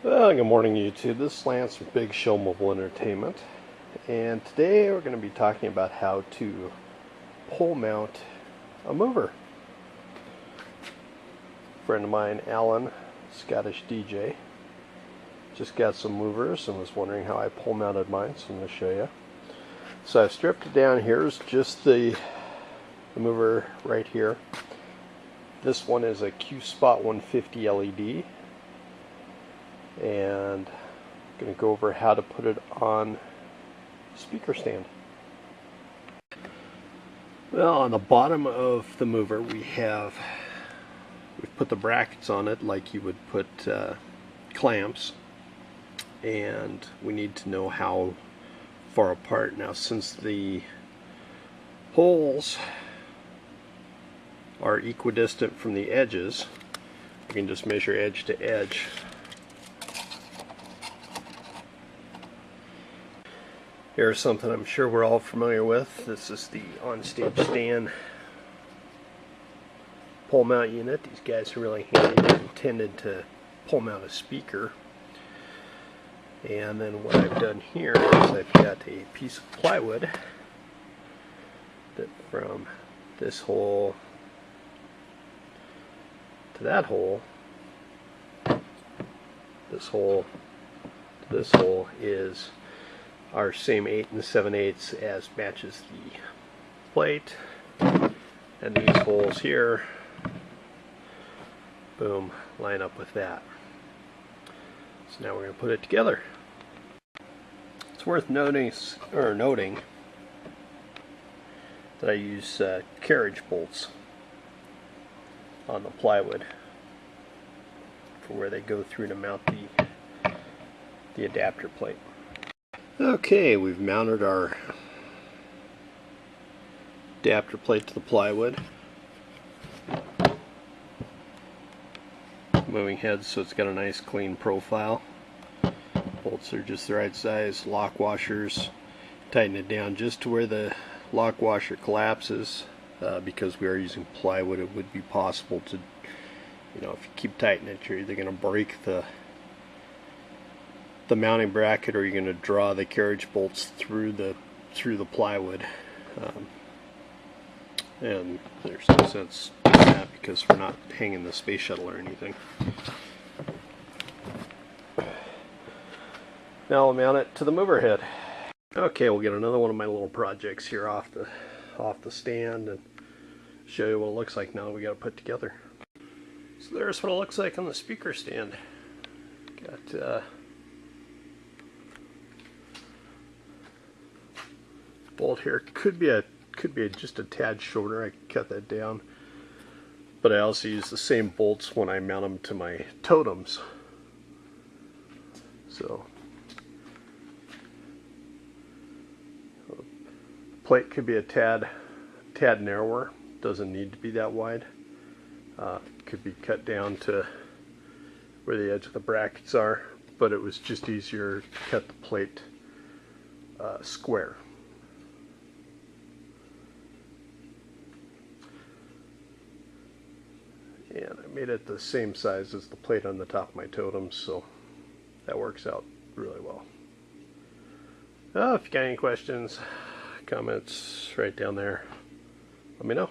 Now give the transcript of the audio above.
Well, good morning YouTube. This is Lance with Big Show Mobile Entertainment, and today we're going to be talking about how to pole mount a mover. A friend of mine, Alan, Scottish DJ, just got some movers and was wondering how I pole mounted mine, so I'm going to show you. So I've stripped it down. Here's just the mover right here. This one is a Qspot 150 LED. And I'm going to go over how to put it on speaker stand. Well, on the bottom of the mover we've put the brackets on it like you would put clamps, and we need to know how far apart. Now, since the holes are equidistant from the edges, we can just measure edge to edge. Here's something I'm sure we're all familiar with. This is the on-stage stand pole mount unit. These guys are really handy. They're intended to pole mount a speaker. And then what I've done here is I've got a piece of plywood that from this hole to that hole, this hole to this hole is our same 8 7/8 as matches the plate, and these holes here, boom, line up with that. So now we're going to put it together. It's worth noting that I use carriage bolts on the plywood for where they go through to mount the adapter plate. Okay, we've mounted our adapter plate to the plywood. Moving heads so it's got a nice clean profile. Bolts are just the right size. Lock washers, tighten it down just to where the lock washer collapses. Because we are using plywood, it would be possible to, if you keep tightening it, you're either going to break the mounting bracket, or you're going to draw the carriage bolts through the plywood, and there's no sense in that because we're not hanging the space shuttle or anything. Now I'll mount it to the mover head. Okay, we'll get another one of my little projects here off the stand and show you what it looks like now that we got it put together. So there's what it looks like on the speaker stand. Got bolt here, could be just a tad shorter. I could cut that down, but I also use the same bolts when I mount them to my totems. So the plate could be a tad narrower. Doesn't need to be that wide. Could be cut down to where the edge of the brackets are, but it was just easier to cut the plate square. And I made it the same size as the plate on the top of my totems, so that works out really well. If you got any questions, comments, right down there, let me know.